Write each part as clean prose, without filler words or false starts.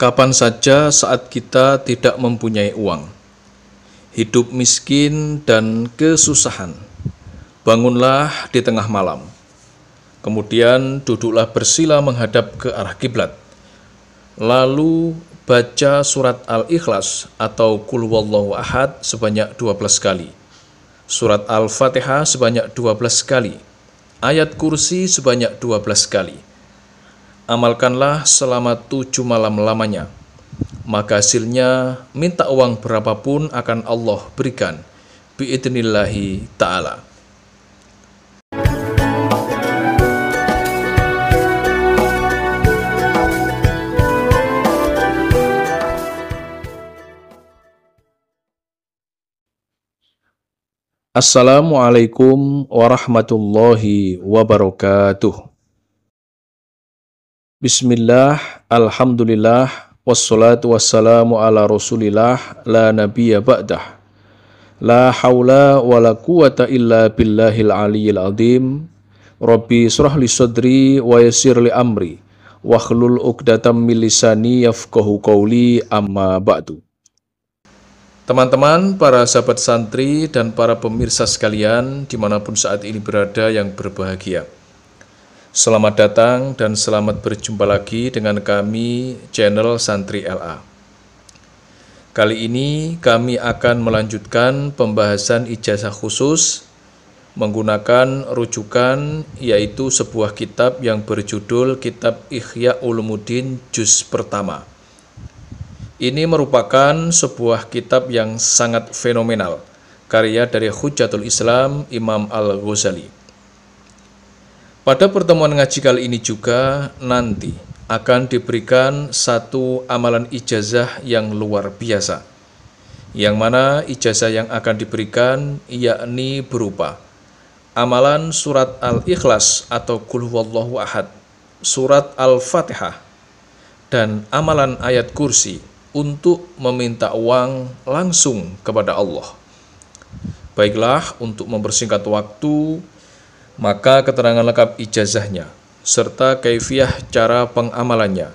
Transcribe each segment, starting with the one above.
Kapan saja saat kita tidak mempunyai uang, hidup miskin dan kesusahan, bangunlah di tengah malam. Kemudian duduklah bersila menghadap ke arah kiblat. Lalu baca surat Al-Ikhlas atau Qul Huwallahu Ahad sebanyak 12 kali. Surat Al-Fatihah sebanyak 12 kali. Ayat kursi sebanyak 12 kali. Amalkanlah selama 7 malam lamanya. Maka hasilnya minta uang berapapun akan Allah berikan. Bi'idnillahi ta'ala. Assalamualaikum warahmatullahi wabarakatuh. Bismillah, alhamdulillah, wassalatu wassalamu ala rasulillah, la nabiyya ba'dah. La hawla wa la quwata illa billahil aliyyil azim. Rabbi surah li sadri wa yassir li amri wa hlul uqdatam min lisani yafqahu qawli, amma ba'du. Teman-teman, para sahabat santri dan para pemirsa sekalian dimanapun saat ini berada yang berbahagia, selamat datang dan selamat berjumpa lagi dengan kami, channel Santri LA. Kali ini kami akan melanjutkan pembahasan ijazah khusus menggunakan rujukan, yaitu sebuah kitab yang berjudul Kitab Ihya Ulumuddin Juz pertama. Ini merupakan sebuah kitab yang sangat fenomenal, karya dari Hujjatul Islam Imam Al-Ghazali. Pada pertemuan ngaji kali ini juga nanti akan diberikan satu amalan ijazah yang luar biasa, yang mana ijazah yang akan diberikan yakni berupa amalan surat Al-Ikhlas atau Qul Huwallahu Ahad, surat Al-Fatihah, dan amalan ayat kursi untuk meminta uang langsung kepada Allah. Baiklah, untuk mempersingkat waktu, maka keterangan lengkap ijazahnya serta kaifiyah cara pengamalannya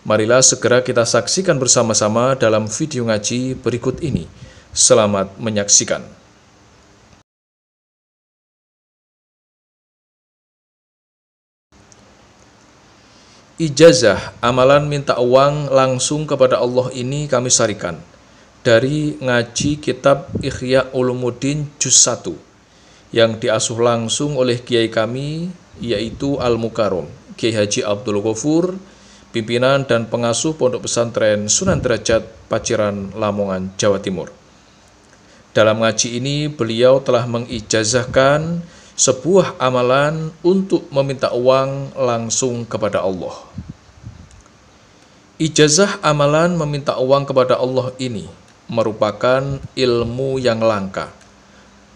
marilah segera kita saksikan bersama-sama dalam video ngaji berikut ini. Selamat menyaksikan. Ijazah amalan minta uang langsung kepada Allah ini kami sarikan dari ngaji kitab Ihya Ulumuddin Juz 1 yang diasuh langsung oleh kiai kami, yaitu Al-Mukarram Kiai Haji Abdul Ghafur, pimpinan dan pengasuh Pondok Pesantren Sunan Derajat, Paciran, Lamongan, Jawa Timur. Dalam ngaji ini beliau telah mengijazahkan sebuah amalan untuk meminta uang langsung kepada Allah. Ijazah amalan meminta uang kepada Allah ini merupakan ilmu yang langka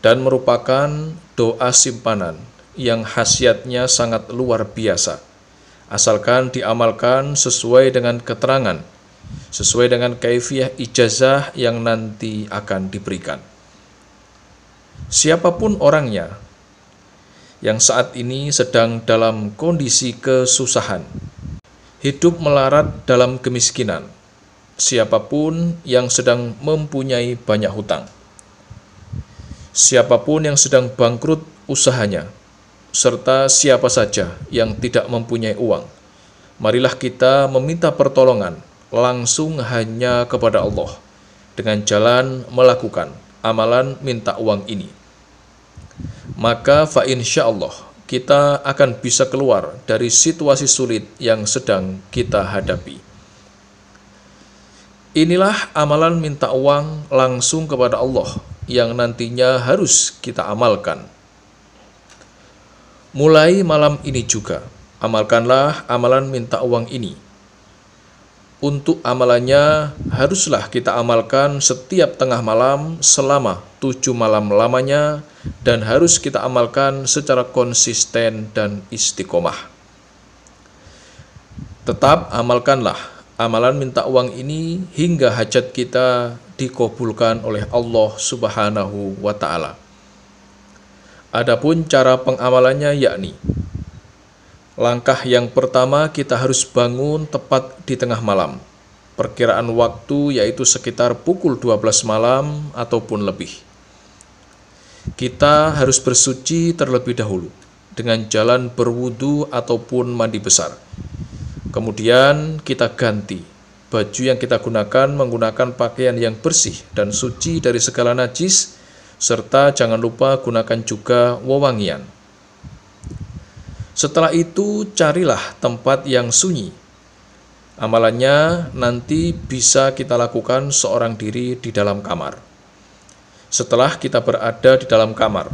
dan merupakan doa simpanan yang khasiatnya sangat luar biasa, asalkan diamalkan sesuai dengan keterangan, sesuai dengan kaifiyah ijazah yang nanti akan diberikan. Siapapun orangnya yang saat ini sedang dalam kondisi kesusahan, hidup melarat dalam kemiskinan, siapapun yang sedang mempunyai banyak hutang, siapapun yang sedang bangkrut usahanya, serta siapa saja yang tidak mempunyai uang, marilah kita meminta pertolongan langsung hanya kepada Allah dengan jalan melakukan amalan minta uang ini. Maka insyaallah kita akan bisa keluar dari situasi sulit yang sedang kita hadapi. Inilah amalan minta uang langsung kepada Allah yang nantinya harus kita amalkan. Mulai malam ini juga, amalkanlah amalan minta uang ini. Untuk amalannya haruslah kita amalkan setiap tengah malam selama 7 malam lamanya, dan harus kita amalkan secara konsisten dan istiqomah. Tetap amalkanlah amalan minta uang ini hingga hajat kita dikabulkan oleh Allah Subhanahu wa Ta'ala. Adapun cara pengamalannya yakni langkah yang pertama, kita harus bangun tepat di tengah malam Perkiraan waktu yaitu sekitar pukul 12 malam ataupun lebih. Kita harus bersuci terlebih dahulu dengan jalan berwudu ataupun mandi besar. Kemudian kita ganti baju yang kita gunakan menggunakan pakaian yang bersih dan suci dari segala najis, serta jangan lupa gunakan juga wewangian. Setelah itu carilah tempat yang sunyi. Amalannya nanti bisa kita lakukan seorang diri di dalam kamar. Setelah kita berada di dalam kamar,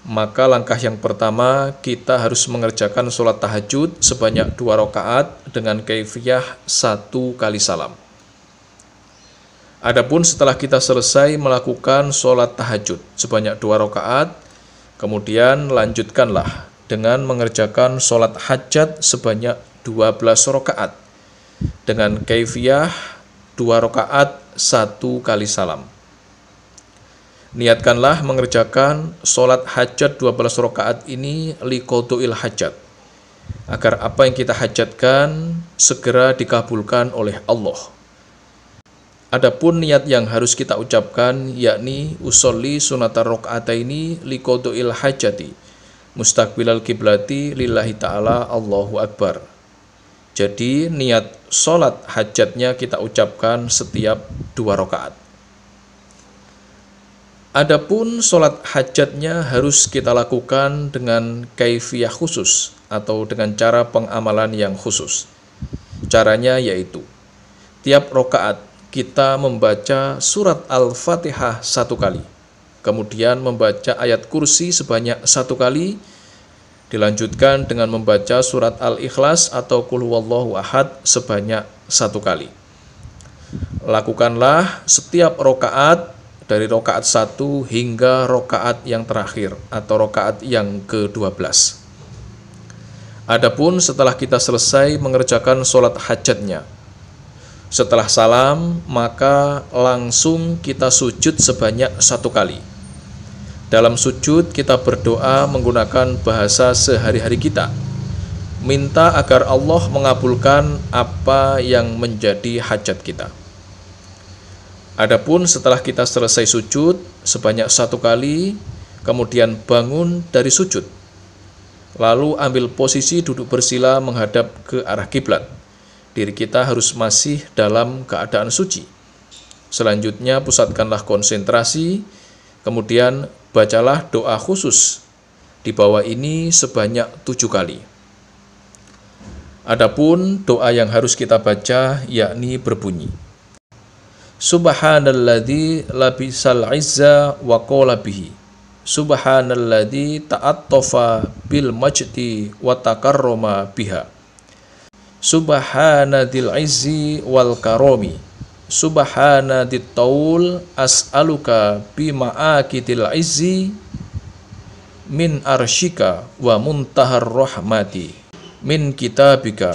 maka langkah yang pertama kita harus mengerjakan sholat tahajud sebanyak 2 rakaat dengan kaifiyah 1 kali salam. Adapun setelah kita selesai melakukan sholat tahajud sebanyak 2 rakaat, kemudian lanjutkanlah dengan mengerjakan sholat hajat sebanyak 12 rakaat dengan kaifiyah 2 rakaat 1 kali salam. Niatkanlah mengerjakan sholat hajat 12 rakaat ini liqodoil hajat, agar apa yang kita hajatkan segera dikabulkan oleh Allah. Adapun niat yang harus kita ucapkan yakni usolli sunatar rakaataini liqodoil hajati mustaqbilal kiblati lillahi ta'ala Allahu Akbar. Jadi niat sholat hajatnya kita ucapkan setiap 2 rakaat. Adapun sholat hajatnya harus kita lakukan dengan kaifiyah khusus atau dengan cara pengamalan yang khusus. Caranya yaitu tiap rakaat kita membaca surat Al-Fatihah 1 kali, kemudian membaca ayat kursi sebanyak 1 kali, dilanjutkan dengan membaca surat Al-Ikhlas atau Qul huwallahu ahad sebanyak 1 kali. Lakukanlah setiap rakaat dari rakaat 1 hingga rakaat yang terakhir atau rakaat yang ke-12. Adapun setelah kita selesai mengerjakan sholat hajatnya, setelah salam maka langsung kita sujud sebanyak 1 kali. Dalam sujud kita berdoa menggunakan bahasa sehari-hari kita, minta agar Allah mengabulkan apa yang menjadi hajat kita. Adapun setelah kita selesai sujud sebanyak 1 kali, kemudian bangun dari sujud, lalu ambil posisi duduk bersila menghadap ke arah kiblat. Diri kita harus masih dalam keadaan suci. Selanjutnya pusatkanlah konsentrasi, kemudian bacalah doa khusus di bawah ini sebanyak 7 kali. Adapun doa yang harus kita baca yakni berbunyi, Subhanalladzi labisal izza wa qala bihi. Subhanalladzi ta'attafa bil majdi wa takarrama biha. Subhanadzil izzi wal karomi. Subhanadzit taul as'aluka bima'akidil izzi min arshika wa muntahar rahmati min kitabika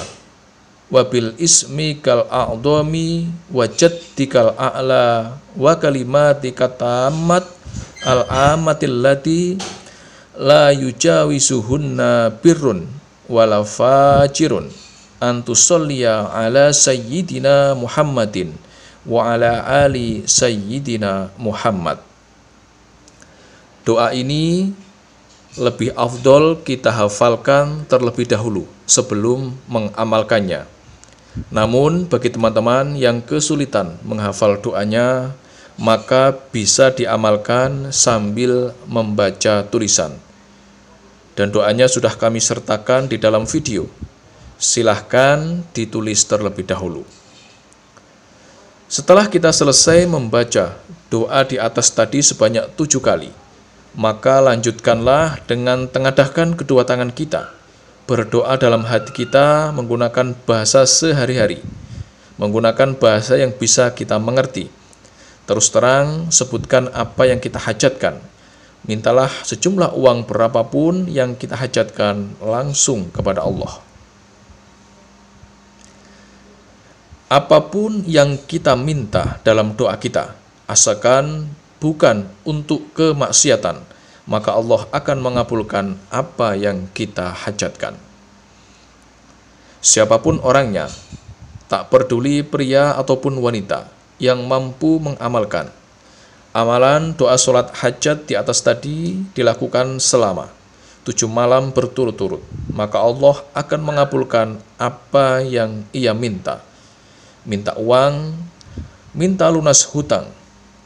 wabil ismikal a'dhami wa jaddikal a'la wa kalimatika tammat al-amatil lati la yujawisuhunna birrun wala fajirun antusolliya ala sayyidina Muhammadin wa ala ali sayyidina Muhammad. Doa ini lebih afdol kita hafalkan terlebih dahulu sebelum mengamalkannya. Namun bagi teman-teman yang kesulitan menghafal doanya, maka bisa diamalkan sambil membaca tulisan. Dan doanya sudah kami sertakan di dalam video. Silahkan ditulis terlebih dahulu. Setelah kita selesai membaca doa di atas tadi sebanyak 7 kali, maka lanjutkanlah dengan tengadahkan kedua tangan kita, berdoa dalam hati kita menggunakan bahasa sehari-hari, menggunakan bahasa yang bisa kita mengerti. Terus terang sebutkan apa yang kita hajatkan. Mintalah sejumlah uang berapapun yang kita hajatkan langsung kepada Allah. Apapun yang kita minta dalam doa kita, asalkan bukan untuk kemaksiatan, maka Allah akan mengabulkan apa yang kita hajatkan. Siapapun orangnya, tak peduli pria ataupun wanita yang mampu mengamalkan. Amalan doa sholat hajat di atas tadi dilakukan selama 7 malam berturut-turut, maka Allah akan mengabulkan apa yang ia minta. Minta uang, minta lunas hutang,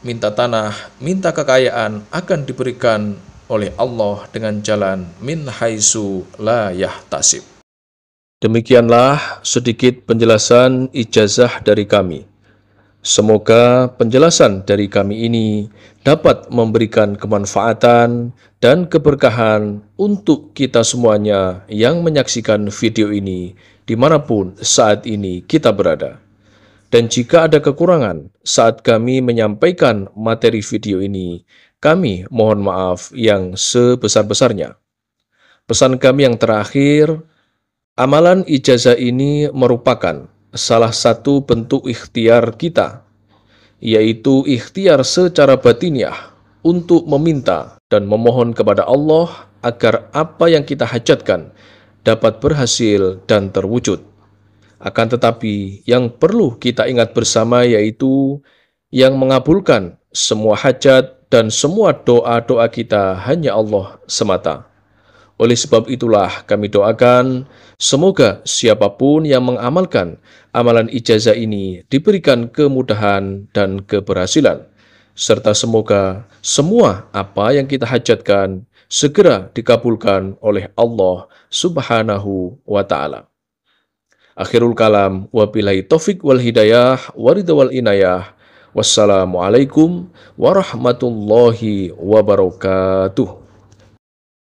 minta tanah, minta kekayaan akan diberikan oleh Allah dengan jalan min haitsu la yahtasib. Demikianlah sedikit penjelasan ijazah dari kami. Semoga penjelasan dari kami ini dapat memberikan kemanfaatan dan keberkahan untuk kita semuanya yang menyaksikan video ini dimanapun saat ini kita berada. Dan jika ada kekurangan saat kami menyampaikan materi video ini, kami mohon maaf yang sebesar-besarnya. Pesan kami yang terakhir, amalan ijazah ini merupakan salah satu bentuk ikhtiar kita, yaitu ikhtiar secara batiniah untuk meminta dan memohon kepada Allah agar apa yang kita hajatkan dapat berhasil dan terwujud. Akan tetapi yang perlu kita ingat bersama yaitu yang mengabulkan semua hajat dan semua doa-doa kita hanya Allah semata. Oleh sebab itulah kami doakan semoga siapapun yang mengamalkan amalan ijazah ini diberikan kemudahan dan keberhasilan, serta semoga semua apa yang kita hajatkan segera dikabulkan oleh Allah Subhanahu wa Ta'ala. Akhirul kalam, wabillahi taufik wal hidayah, waridha wal inayah. Wassalamualaikum warahmatullahi wabarakatuh.